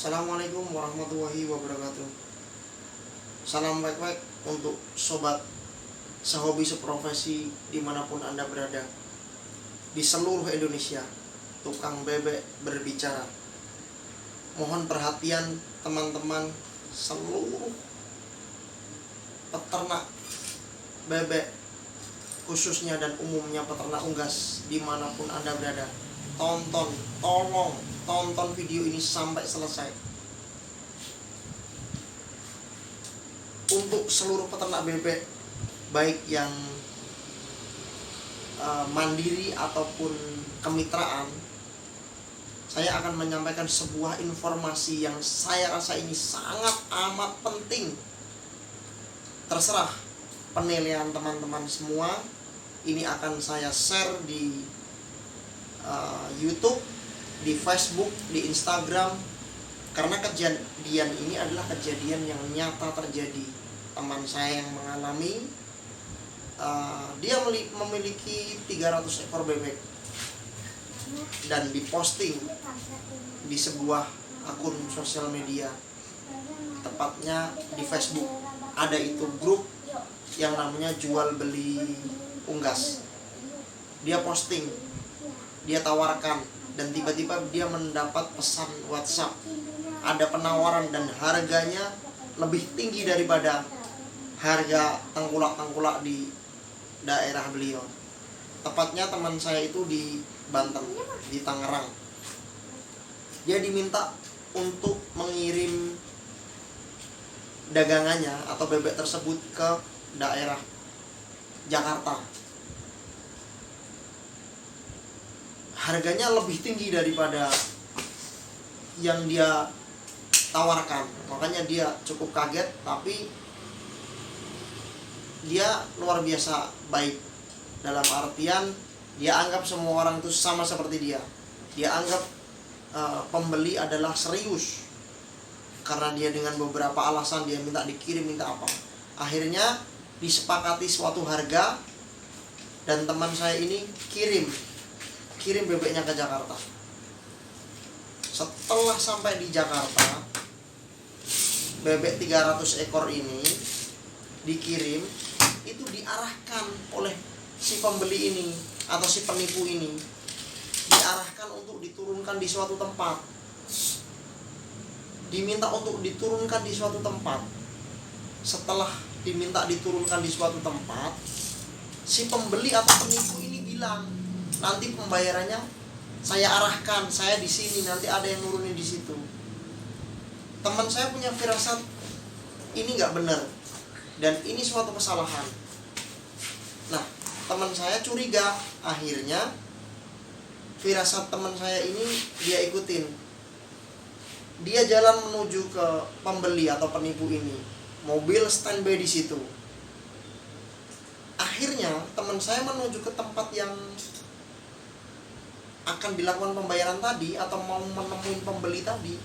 Assalamualaikum warahmatullahi wabarakatuh. Salam baik-baik untuk sobat sehobi seprofesi dimanapun Anda berada di seluruh Indonesia. Tukang bebek berbicara. Mohon perhatian teman-teman seluruh peternak bebek khususnya dan umumnya peternak unggas dimanapun Anda berada. Tolong tonton video ini sampai selesai. Untuk seluruh peternak bebek, baik yang mandiri ataupun kemitraan, saya akan menyampaikan sebuah informasi yang saya rasa ini sangat amat penting. Terserah penilaian teman-teman semua. Ini akan saya share di YouTube, di Facebook, di Instagram, karena kejadian ini adalah kejadian yang nyata terjadi. Teman saya yang mengalami, dia memiliki 300 ekor bebek dan diposting di sebuah akun sosial media, tepatnya di Facebook. Ada itu grup yang namanya jual beli unggas. Dia posting, dia tawarkan, dan tiba-tiba dia mendapat pesan WhatsApp. Ada penawaran dan harganya lebih tinggi daripada harga tengkulak-tengkulak di daerah beliau. Tepatnya teman saya itu di Banten, di Tangerang. Dia diminta untuk mengirim dagangannya atau bebek tersebut ke daerah Jakarta. Harganya lebih tinggi daripada yang dia tawarkan. Makanya dia cukup kaget, tapi dia luar biasa baik. Dalam artian dia anggap semua orang itu sama seperti dia. Dia anggap pembeli adalah serius. Karena dia dengan beberapa alasan dia minta dikirim, minta apa. Akhirnya disepakati suatu harga dan teman saya ini kirim bebeknya ke Jakarta. Setelah sampai di Jakarta, bebek 300 ekor ini dikirim, itu diarahkan oleh si pembeli ini atau si penipu ini, diarahkan untuk diturunkan di suatu tempat. Diminta untuk diturunkan di suatu tempat. Setelah diminta diturunkan di suatu tempat, si pembeli atau penipu ini bilang, nanti pembayarannya saya arahkan, saya di sini, nanti ada yang nurunin di situ. Teman saya punya firasat ini nggak benar dan ini suatu kesalahan. Nah, teman saya curiga. Akhirnya firasat teman saya ini dia ikutin. Dia jalan menuju ke pembeli atau penipu ini. Mobil standby di situ. Akhirnya teman saya menuju ke tempat yang akan dilakukan pembayaran tadi atau mau menemui pembeli tadi.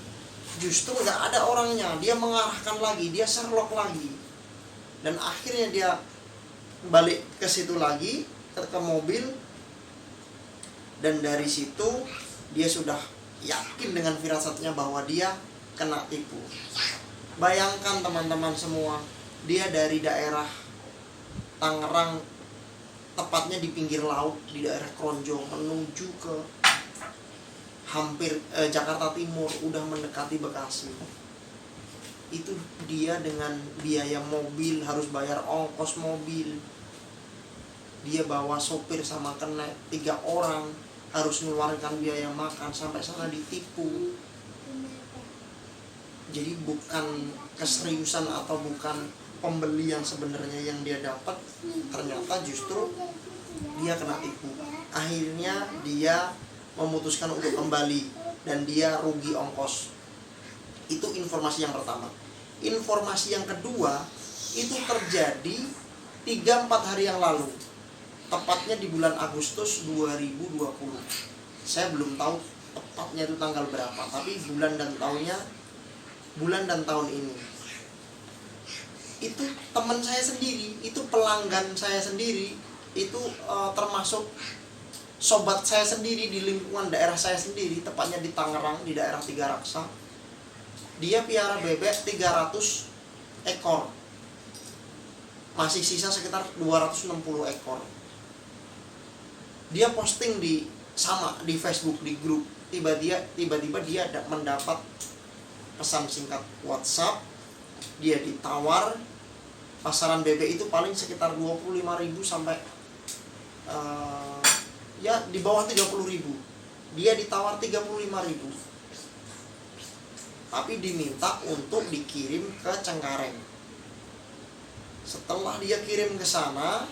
Justru nggak ada orangnya. Dia mengarahkan lagi, dia Sherlock lagi. Dan akhirnya dia balik ke situ lagi, ke mobil. Dan dari situ dia sudah yakin dengan firasatnya bahwa dia kena tipu. Bayangkan teman-teman semua, dia dari daerah Tangerang, tepatnya di pinggir laut, di daerah Kronjong, menuju ke hampir Jakarta Timur, udah mendekati Bekasi. Itu dia dengan biaya mobil, harus bayar ongkos mobil. Dia bawa sopir sama kenek 3 orang, harus mengeluarkan biaya makan, sampai sana ditipu. Jadi bukan keseriusan atau bukan pembeli yang sebenarnya yang dia dapat, ternyata justru dia kena tipu. Akhirnya dia memutuskan untuk kembali dan dia rugi ongkos. Itu informasi yang pertama. Informasi yang kedua itu terjadi 3-4 hari yang lalu, tepatnya di bulan Agustus 2020. Saya belum tahu tepatnya itu tanggal berapa, tapi bulan dan tahun ini. Itu teman saya sendiri, itu pelanggan saya sendiri, itu termasuk sobat saya sendiri di lingkungan daerah saya sendiri, tepatnya di Tangerang, di daerah Tiga Raksa. Dia piara bebek 300 ekor, masih sisa sekitar 260 ekor. Dia posting di Facebook, di grup. Tiba-tiba dia mendapat pesan singkat WhatsApp. Dia ditawar pasaran bebek itu paling sekitar 25.000 sampai ya di bawah 30.000. Dia ditawar 35.000, tapi diminta untuk dikirim ke Cengkareng. Setelah dia kirim ke sana,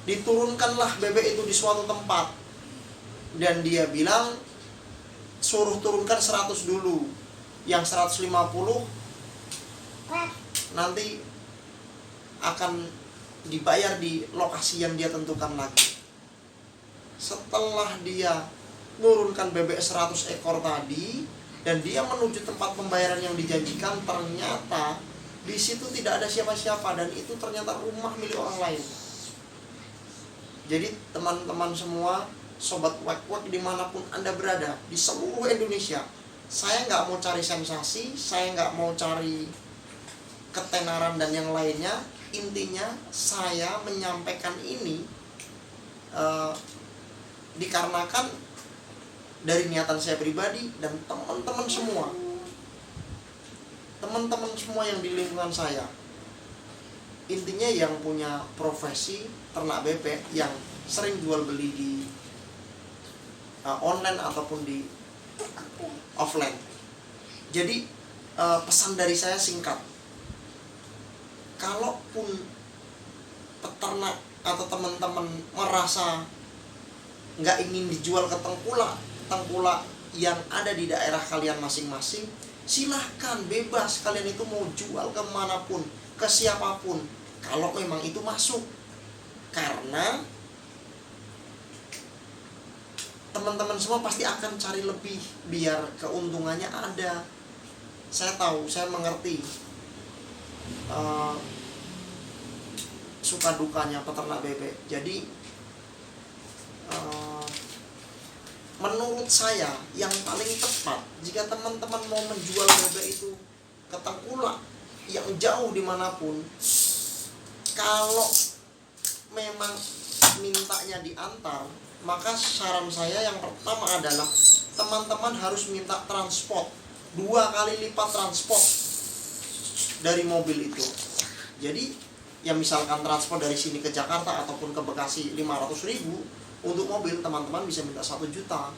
diturunkanlah bebek itu di suatu tempat, dan dia bilang suruh turunkan 100 dulu, yang 150 nanti akan dibayar di lokasi yang dia tentukan lagi. Setelah dia menurunkan bebek 100 ekor tadi dan dia menuju tempat pembayaran yang dijanjikan, ternyata di situ tidak ada siapa-siapa, dan itu ternyata rumah milik orang lain. Jadi teman-teman semua, sobat wek-wek dimanapun Anda berada di seluruh Indonesia, saya nggak mau cari sensasi, saya nggak mau cari ketenaran dan yang lainnya. Intinya saya menyampaikan ini dikarenakan dari niatan saya pribadi dan teman-teman semua yang di lingkungan saya. Intinya yang punya profesi ternak bebek, yang sering jual beli di online ataupun di offline. Jadi pesan dari saya singkat, kalaupun peternak atau teman-teman merasa nggak ingin dijual ke tengkulak yang ada di daerah kalian masing-masing, silahkan, bebas, kalian itu mau jual kemanapun, ke siapapun, kalau memang itu masuk. Karena teman-teman semua pasti akan cari lebih biar keuntungannya ada. Saya tahu, saya mengerti suka dukanya peternak bebek. Jadi menurut saya yang paling tepat, jika teman-teman mau menjual bebek itu ke tengkulak yang jauh dimanapun, kalau memang mintanya diantar, maka saran saya yang pertama adalah teman-teman harus minta transport 2 kali lipat transport dari mobil itu. Jadi ya misalkan transport dari sini ke Jakarta ataupun ke Bekasi 500.000, untuk mobil teman-teman bisa minta 1 juta.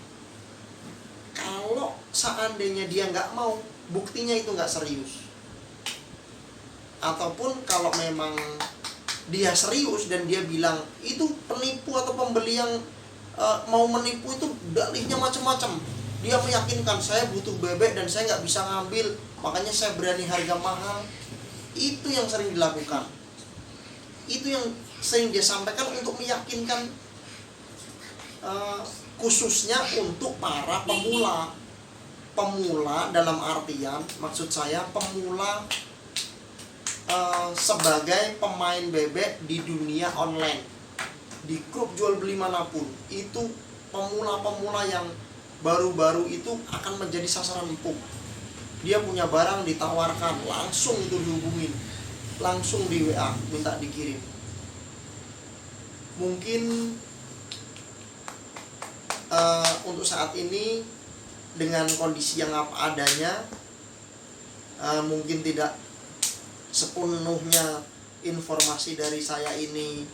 Kalau seandainya dia nggak mau, buktinya itu nggak serius. Ataupun kalau memang dia serius dan dia bilang itu penipu atau pembeli yang mau menipu, itu dalihnya macam-macam. Dia meyakinkan saya butuh bebek dan saya nggak bisa ngambil, makanya saya berani harga mahal. Itu yang sering dilakukan. Itu yang sering dia sampaikan untuk meyakinkan, khususnya untuk para pemula dalam artian, maksud saya pemula sebagai pemain bebek di dunia online, di grup jual beli manapun. Itu pemula yang baru-baru itu akan menjadi sasaran empuk. Dia punya barang ditawarkan, langsung itu dihubungin, langsung di WA minta dikirim. Mungkin untuk saat ini dengan kondisi yang apa adanya, mungkin tidak sepenuhnya informasi dari saya ini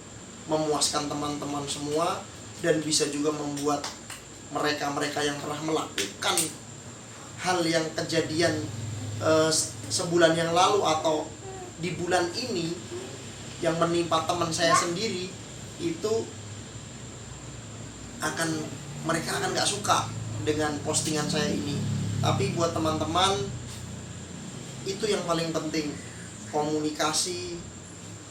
memuaskan teman-teman semua, dan bisa juga membuat mereka-mereka yang pernah melakukan hal yang kejadian sebulan yang lalu atau di bulan ini yang menimpa teman saya sendiri, itu mereka akan gak suka dengan postingan saya ini. Tapi buat teman-teman, itu yang paling penting, komunikasi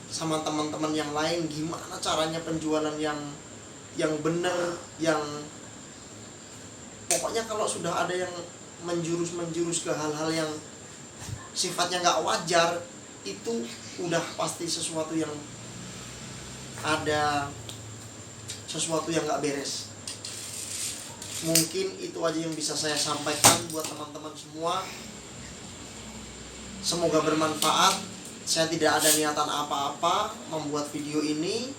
sama teman-teman yang lain, gimana caranya penjualan yang benar, yang pokoknya kalau sudah ada yang menjurus ke hal-hal yang sifatnya gak wajar, itu udah pasti sesuatu yang ada sesuatu yang gak beres. Mungkin itu aja yang bisa saya sampaikan buat teman-teman semua. Semoga bermanfaat. Saya tidak ada niatan apa-apa membuat video ini,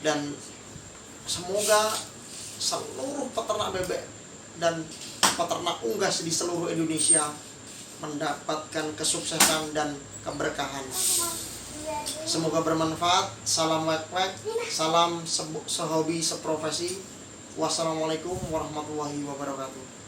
dan semoga seluruh peternak bebek dan peternak unggas di seluruh Indonesia mendapatkan kesuksesan dan keberkahan. Semoga bermanfaat. Salam wek-wek, salam sehobi seprofesi. Wassalamualaikum warahmatullahi wabarakatuh.